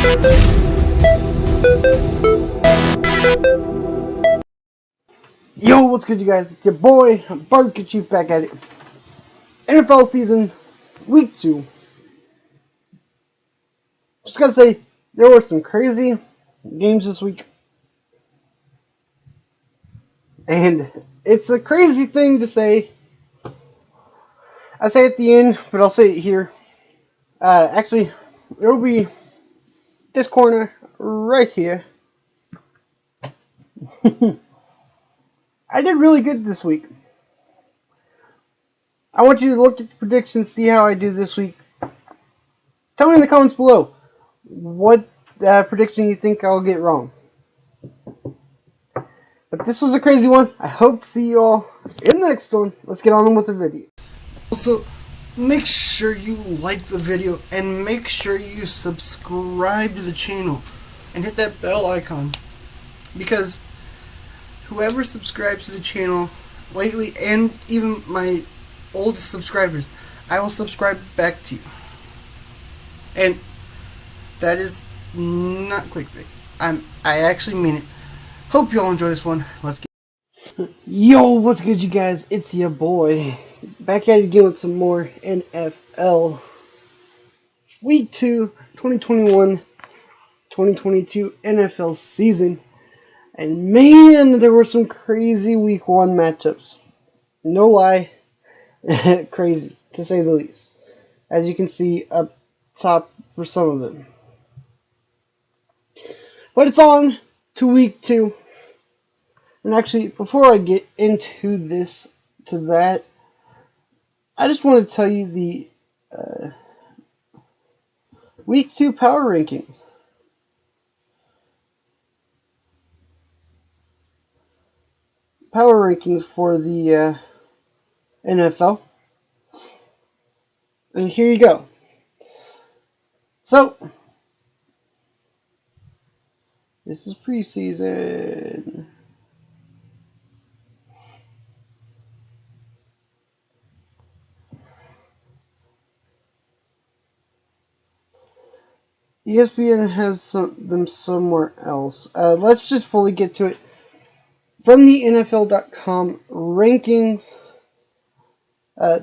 Yo, what's good, you guys? It's your boy, Barbecue Chief, back at it. NFL season, week 2. Just gotta say, there were some crazy games this week. And it's a crazy thing to say. I say it at the end, but I'll say it here. Actually, it'll be this corner right here. I did really good this week. I want you to look at the predictions, see how I do this week. Tell me in the comments below what prediction you think I'll get wrong. But this was a crazy one. I hope to see you all in the next one. Let's get on with the video. Also, make sure you like the video and make sure you subscribe to the channel and hit that bell icon, because whoever subscribes to the channel lately, and even my oldest subscribers, I will subscribe back to you. And that is not clickbait. I actually mean it. Hope you all enjoy this one. Let's get. Yo, what's good, you guys? It's your boy, back at it again with some more NFL. Week 2, 2021-2022 NFL season. And man, there were some crazy week 1 matchups. No lie, crazy, to say the least. As you can see up top for some of them. But it's on to week 2. And actually, before I get into that, I just want to tell you the week 2 power rankings. Power rankings for the NFL. And here you go. So, this is preseason. ESPN has them somewhere else. Let's just fully get to it. From the NFL.com rankings,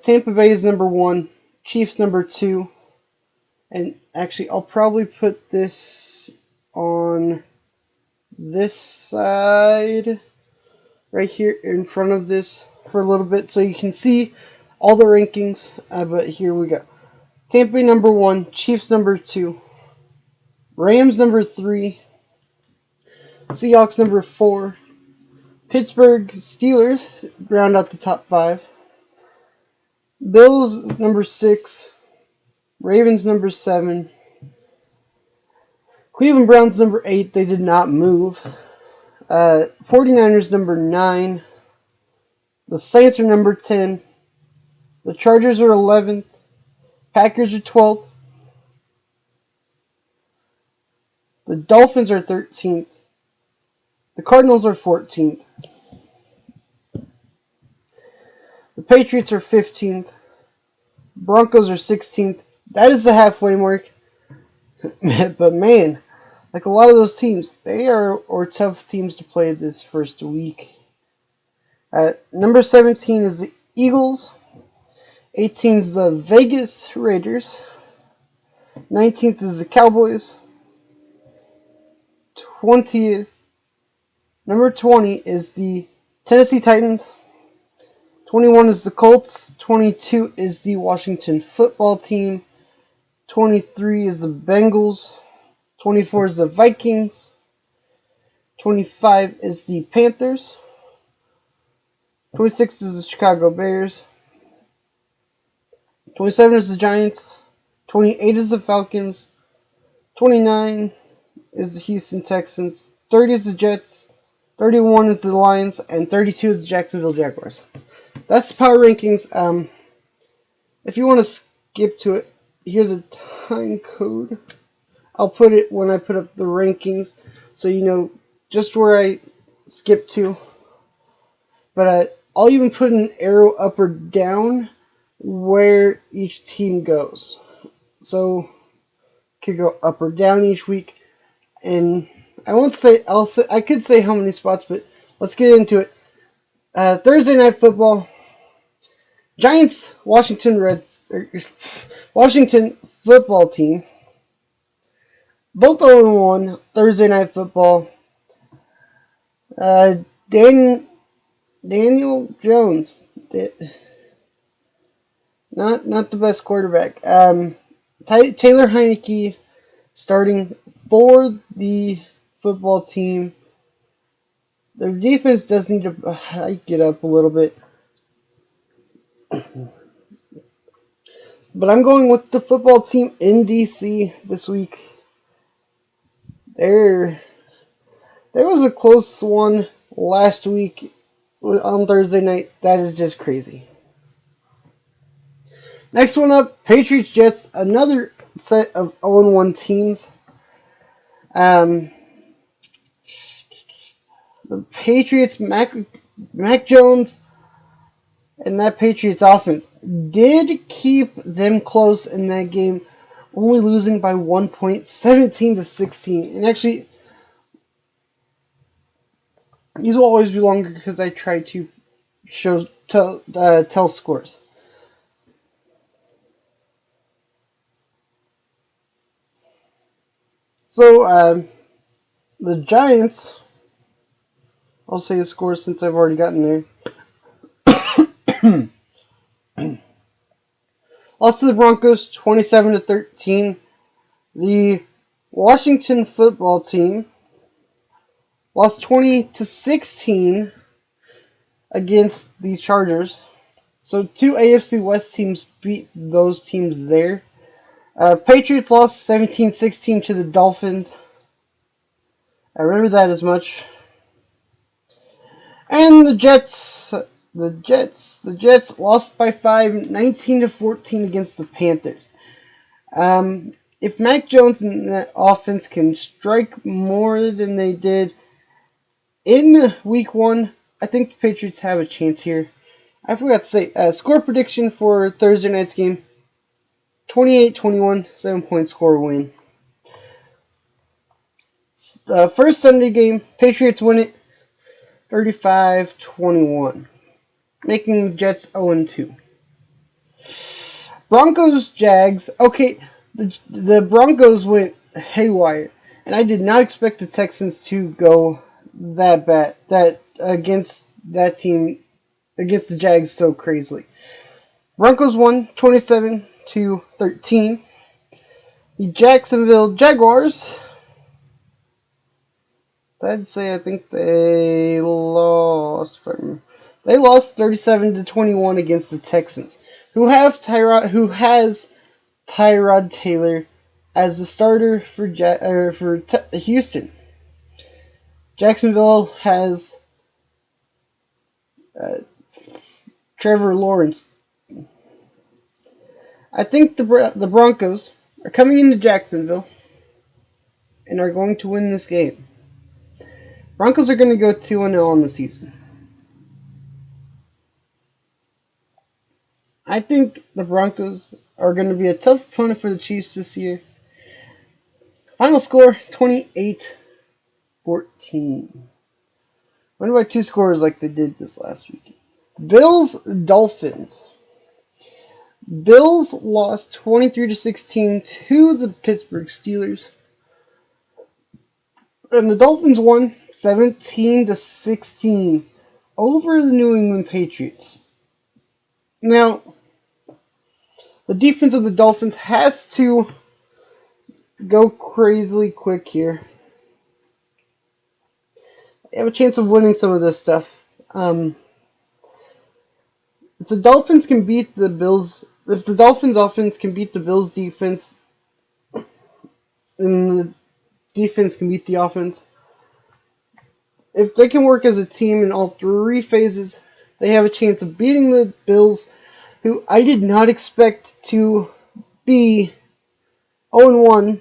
Tampa Bay is number 1, Chiefs number 2, and actually I'll probably put this on this side right here in front of this for a little bit so you can see all the rankings, but here we go. Tampa Bay number 1, Chiefs number 2, Rams number 3, Seahawks number 4, Pittsburgh Steelers round out the top 5, Bills number 6, Ravens number 7, Cleveland Browns number 8, they did not move, 49ers number 9, the Saints are number 10, the Chargers are 11th, Packers are 12th, the Dolphins are 13th, the Cardinals are 14th, the Patriots are 15th, Broncos are 16th. That is the halfway mark. But man, like a lot of those teams, they are tough teams to play this first week. Number 17 is the Eagles. 18 is the Vegas Raiders. 19th is the Cowboys. 20th, number 20 is the Tennessee Titans. 21 is the Colts. 22 is the Washington Football Team. 23 is the Bengals. 24 is the Vikings. 25 is the Panthers. 26 is the Chicago Bears. 27 is the Giants. 28 is the Falcons. 29 is the Houston Texans. 30 is the Jets. 31 is the Lions. And 32 is the Jacksonville Jaguars. That's the power rankings. If you want to skip to it, here's a time code. I'll put it when I put up the rankings, so you know just where I skip to. But I'll even put an arrow up or down where each team goes. So could go up or down each week. And I won't say, I could say how many spots, but let's get into it. Thursday Night Football. Giants, Washington football team. Both 0-1. Thursday Night Football. Uh, Dan, Daniel Jones. Not the best quarterback. Taylor Heineke starting for the football team. Their defense does need to hike it up a little bit. But I'm going with the football team in DC this week. There was a close one last week on Thursday night. That is just crazy. Next one up, Patriots Jets, another set of 0-1 teams. The Patriots, Mac Jones, and that Patriots offense did keep them close in that game, only losing by 1 point, 17-16. And actually, these will always be longer because I try to tell scores. So, the Giants, I'll say a score since I've already gotten there. Lost to the Broncos 27-13. The Washington football team lost 20-16 against the Chargers. So 2 AFC West teams beat those teams there. Patriots lost 17-16 to the Dolphins. I remember that as much. And the Jets lost by 5, 19-14 against the Panthers. If Mac Jones and that offense can strike more than they did in Week 1, I think the Patriots have a chance here. I forgot to say, score prediction for Thursday night's game, 28-21, 7-point score win. First Sunday game, Patriots win it 35-21, making the Jets 0-2. Broncos Jags. Okay, the Broncos went haywire, and I did not expect the Texans to go that bad. That against that team, against the Jags so crazily. Broncos won 27-13. The Jacksonville Jaguars. I'd say I think they lost. They lost 37-21 against the Texans, who has Tyrod Taylor as the starter for Houston. Jacksonville has Trevor Lawrence. I think the Broncos are coming into Jacksonville and are going to win this game. Broncos are going to go 2-0 on the season. I think the Broncos are going to be a tough opponent for the Chiefs this year. Final score, 28-14. Win by 2 scores like they did this last week. Bills Dolphins. Bills lost 23-16 to the Pittsburgh Steelers. And the Dolphins won 17-16 over the New England Patriots. Now, the defense of the Dolphins has to go crazily quick here. They have a chance of winning some of this stuff. If the Dolphins can beat the Bills, if the Dolphins offense can beat the Bills defense, and the defense can beat the offense, if they can work as a team in all 3 phases, they have a chance of beating the Bills, who I did not expect to be 0-1.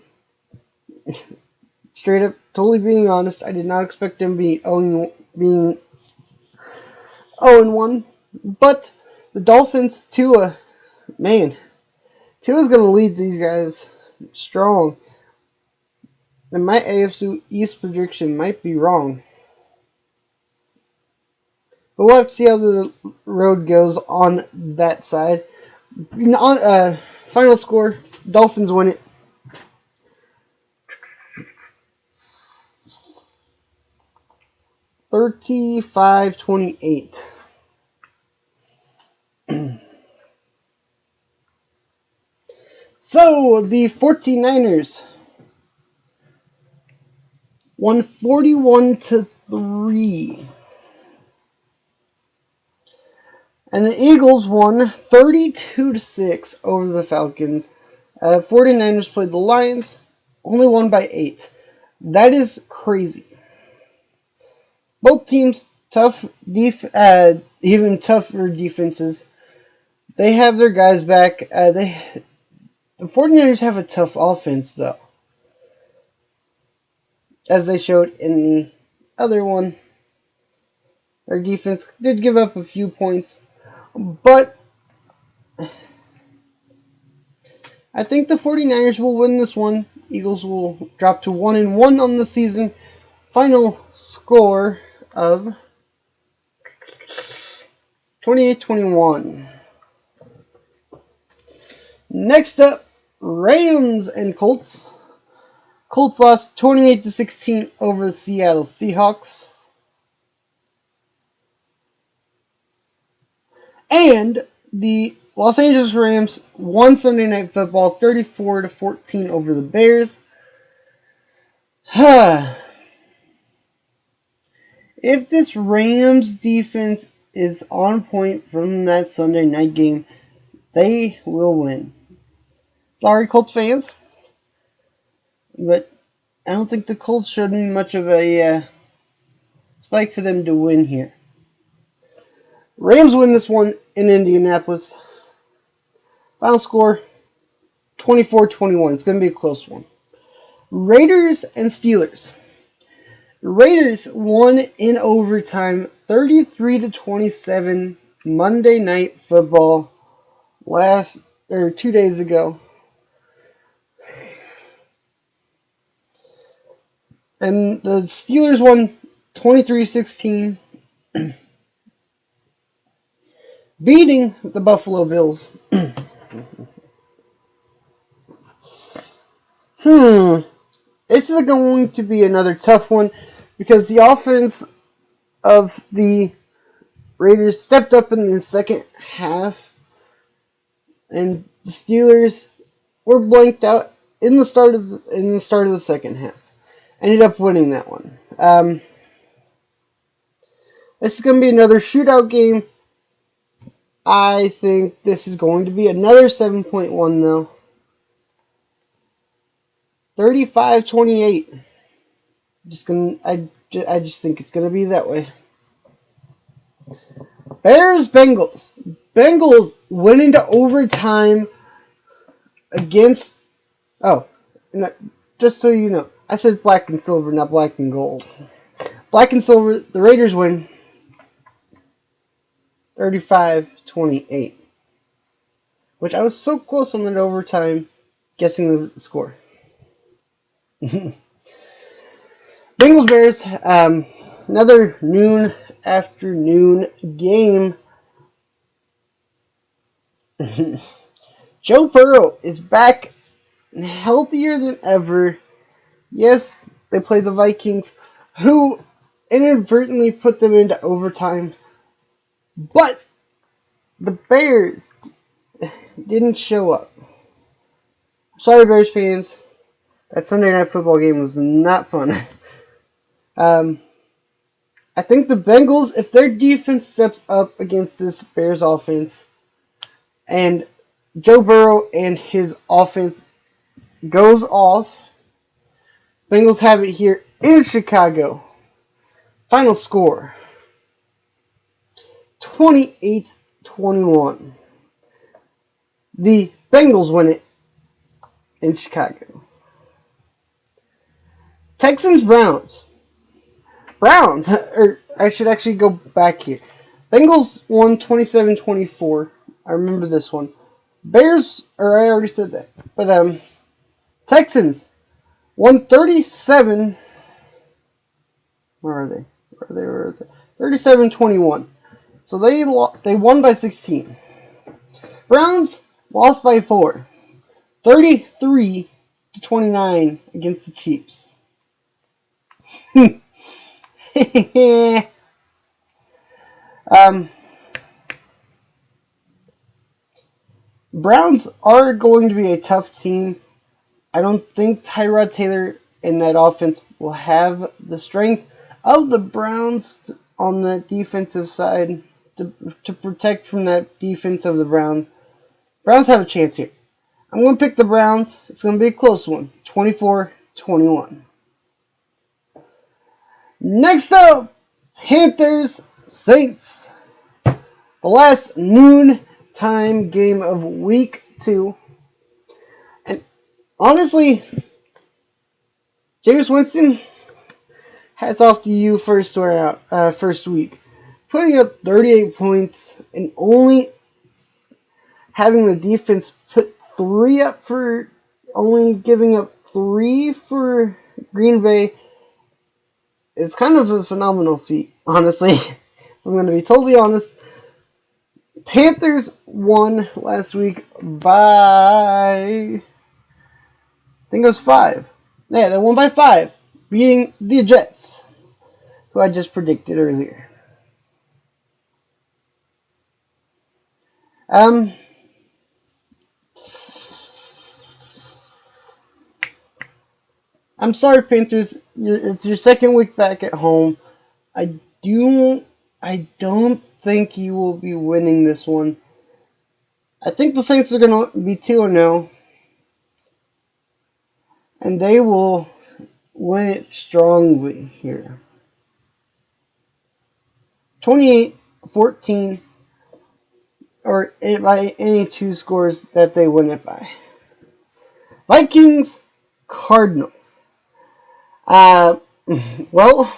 Straight up, totally being honest, I did not expect them being 0-1. But the Dolphins, Tua's going to lead these guys strong. And my AFC East prediction might be wrong. But we'll have to see how the road goes on that side. Final score, Dolphins win it. 35-28. So, the 49ers won 41-3. And the Eagles won 32-6 over the Falcons. 49ers played the Lions, only won by 8. That is crazy. Both teams tough, even tougher defenses. They have their guys back. The 49ers have a tough offense, though, as they showed in the other one. Their defense did give up a few points, but I think the 49ers will win this one. Eagles will drop to 1-1 on the season. Final score of 28-21. Next up, Rams and Colts. Colts lost 28-16 over the Seattle Seahawks. And the Los Angeles Rams won Sunday Night Football 34-14 over the Bears. If this Rams defense is on point from that Sunday night game, they will win. Sorry, Colts fans, but I don't think the Colts showed me much of a spike for them to win here. Rams win this one in Indianapolis. Final score, 24-21. It's going to be a close one. Raiders and Steelers. The Raiders won in overtime 33-27 Monday Night Football 2 days ago. And the Steelers won 23-16, beating the Buffalo Bills. This is going to be another tough one because the offense of the Raiders stepped up in the second half, and the Steelers were blanked out in the start of the second half. Ended up winning that one. This is going to be another shootout game. I think this is going to be another 7-point though. 35-28. I just think it's gonna be that way. Bears Bengals. Bengals went into overtime against. Just so you know, I said black and silver, not black and gold. Black and silver. The Raiders win. 35-28. Which I was so close on that overtime, guessing the score. Bengals Bears, another noon afternoon game. Joe Burrow is back and healthier than ever. Yes, they play the Vikings, who inadvertently put them into overtime. But the Bears didn't show up. Sorry, Bears fans. That Sunday Night Football game was not fun. I think the Bengals, if their defense steps up against this Bears offense, and Joe Burrow and his offense goes off, Bengals have it here in Chicago. Final score, 28-21. The Bengals win it in Chicago. Texans Browns. Or I should actually go back here. Bengals won 27-24. I remember this one. I already said that. But Texans won 37. Where are they? Where are they? 37-21. So they won by 16. Browns lost by 4. 33-29 against the Chiefs. Browns are going to be a tough team. I don't think Tyrod Taylor in that offense will have the strength of the Browns on the defensive side to protect from that defense of the Browns. Browns have a chance here. I'm going to pick the Browns. It's going to be a close one, 24-21. Next up, Panthers Saints. The last noon time game of week 2. And honestly, Jameis Winston, hats off to you first week. Putting up 38 points and only having the defense put 3 up for, only giving up 3 for Green Bay is kind of a phenomenal feat, honestly. I'm going to be totally honest. Panthers won last week by, I think it was 5. Yeah, they won by 5, beating the Jets, who I just predicted earlier. I'm sorry, Panthers. It's your second week back at home. I don't think you will be winning this one. I think the Saints are going to be 2-0, and they will win it strongly here. 28-14, or by any 2 scores that they win it by. Vikings, Cardinals. Well,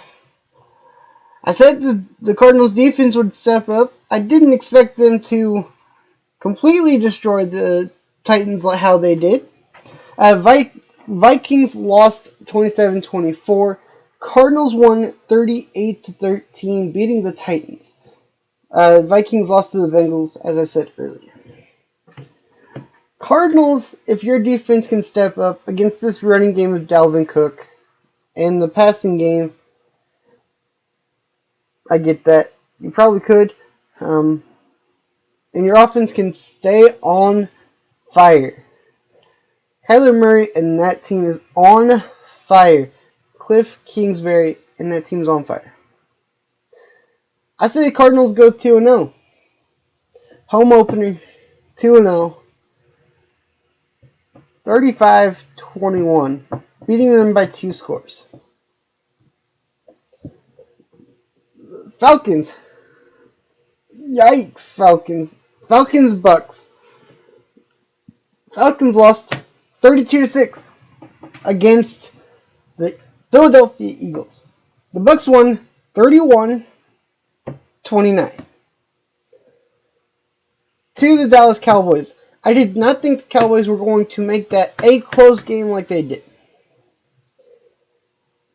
I said the Cardinals defense would step up. I didn't expect them to completely destroy the Titans like how they did. Vikings lost 27-24. Cardinals won 38-13, beating the Titans. Vikings lost to the Bengals, as I said earlier. Cardinals, if your defense can step up against this running game of Dalvin Cook and the passing game, I get that. You probably could. And your offense can stay on fire. Kyler Murray and that team is on fire. Cliff Kingsbury and that team is on fire. I say the Cardinals go 2-0. Home opener, 2-0. 35-21. Beating them by 2 scores. Falcons. Yikes, Falcons. Falcons-Bucks. Falcons lost 32-6 against the Philadelphia Eagles. The Bucks won 31-29 to the Dallas Cowboys. I did not think the Cowboys were going to make that a close game like they did.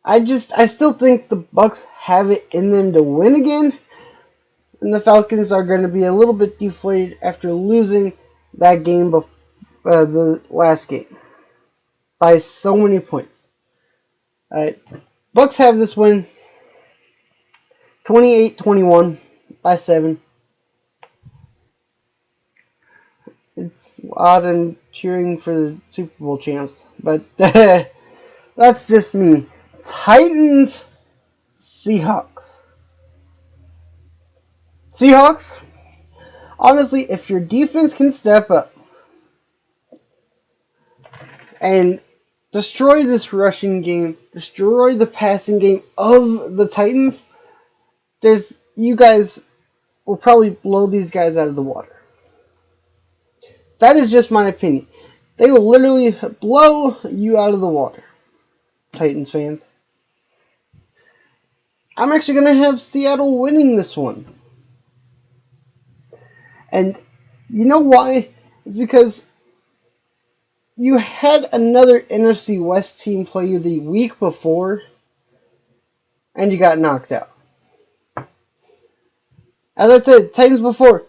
I still think the Bucks have it in them to win again, and the Falcons are going to be a little bit deflated after losing that game the last game by so many points. Alright, Bucks have this win 28-21 by 7. It's odd and cheering for the Super Bowl champs, but that's just me. Titans, Seahawks. Seahawks, honestly, if your defense can step up and destroy this rushing game, destroy the passing game of the Titans, you guys will probably blow these guys out of the water. That is just my opinion. They will literally blow you out of the water, Titans fans. I'm actually going to have Seattle winning this one. And you know why? It's because you had another NFC West team play you the week before, and you got knocked out. As I said, Titans before,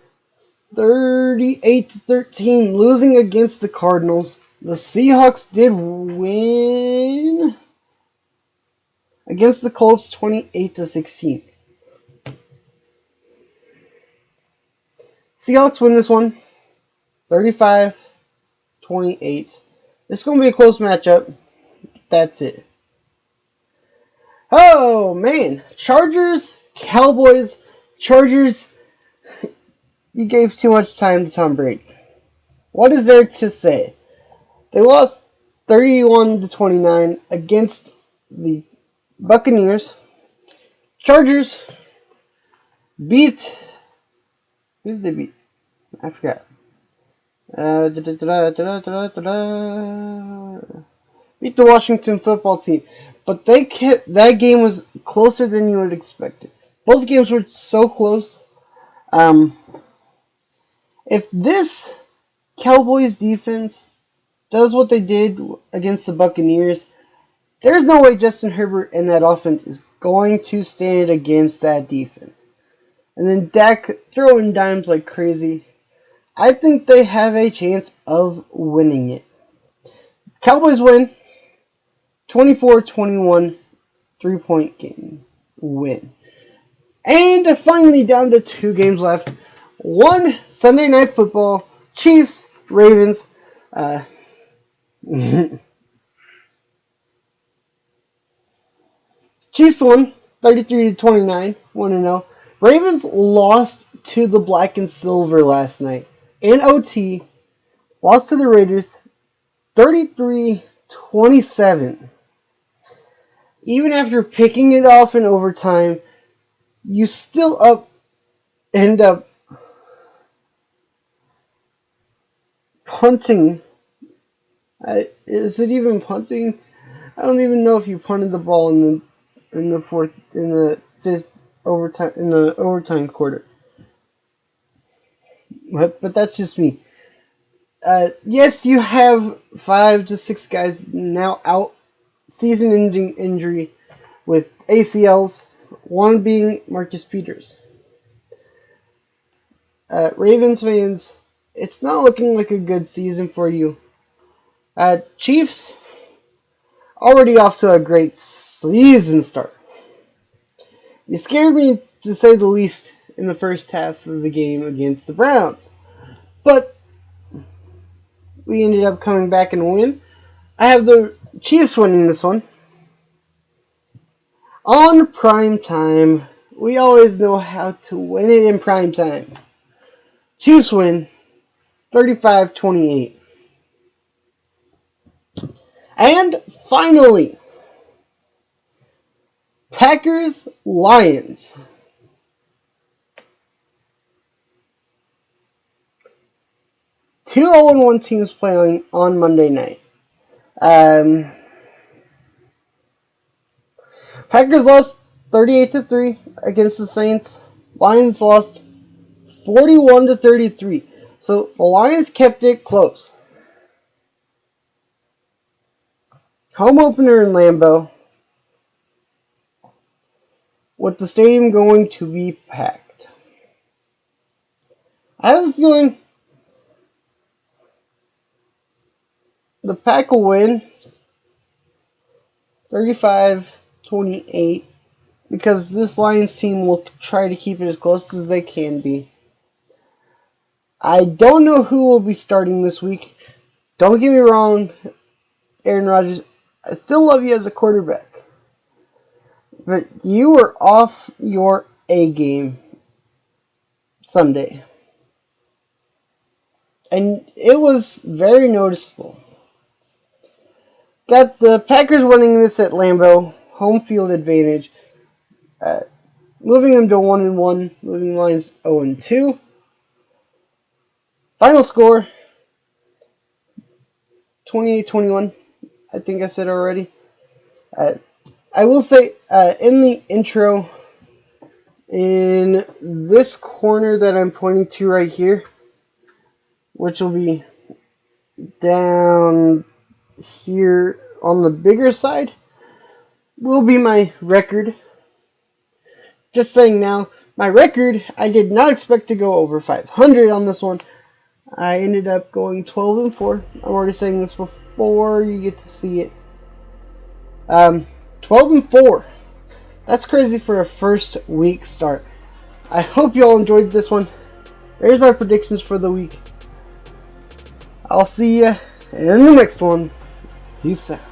38-13, losing against the Cardinals. The Seahawks did win against the Colts, 28-16. Seahawks win this one, 35-28. It's going to be a close matchup. That's it. Oh, man. Chargers, Cowboys. Chargers, you gave too much time to Tom Brady. What is there to say? They lost 31-29 against the Buccaneers. Chargers beat... Who did they beat? I forgot. Beat the Washington football team. But that game was closer than you would expect it. Both games were so close. If this Cowboys defense does what they did against the Buccaneers, there's no way Justin Herbert and that offense is going to stand against that defense. And then Dak throwing dimes like crazy. I think they have a chance of winning it. Cowboys win 24-21, 3-point game win. And finally down to 2 games left. One Sunday Night Football, Chiefs, Ravens. Chiefs won 33-29, 1-0. Ravens lost to the Black and Silver last night in OT. Lost to the Raiders 33-27. Even after picking it off in overtime, you still end up punting. Is it even punting? I don't even know if you punted the ball in the fifth overtime quarter. But that's just me. Yes, you have 5 to 6 guys now out, season-ending injury with ACLs. One being Marcus Peters. Ravens fans, it's not looking like a good season for you. Chiefs, already off to a great season start. You scared me, to say the least, in the first half of the game against the Browns. But we ended up coming back and win. I have the Chiefs winning this one. On prime time. We always know how to win it in prime time. Chiefs win 35-28. And finally, Packers, Lions. 2 0-1 teams playing on Monday night. Packers lost 38-3 against the Saints. Lions lost 41-33. So the Lions kept it close. Home opener in Lambeau, with the stadium going to be packed. I have a feeling the Pack will win 35-28 because this Lions team will try to keep it as close as they can be. I don't know who will be starting this week. Don't get me wrong, Aaron Rodgers, I still love you as a quarterback. But you were off your A game Sunday. And it was very noticeable. Got the Packers winning this at Lambeau, home field advantage. Moving them to 1-1, moving Lions 0-2. Final score 28-21. I think I said already. I will say in the intro, in this corner that I'm pointing to right here, which will be down here on the bigger side will be my record. Just saying now, my record, I did not expect to go over 500 on this one. I ended up going 12-4. I'm already saying this before you get to see it. 12-4. That's crazy for a first week start. I hope you all enjoyed this one. There's my predictions for the week. I'll see you in the next one. Peace out.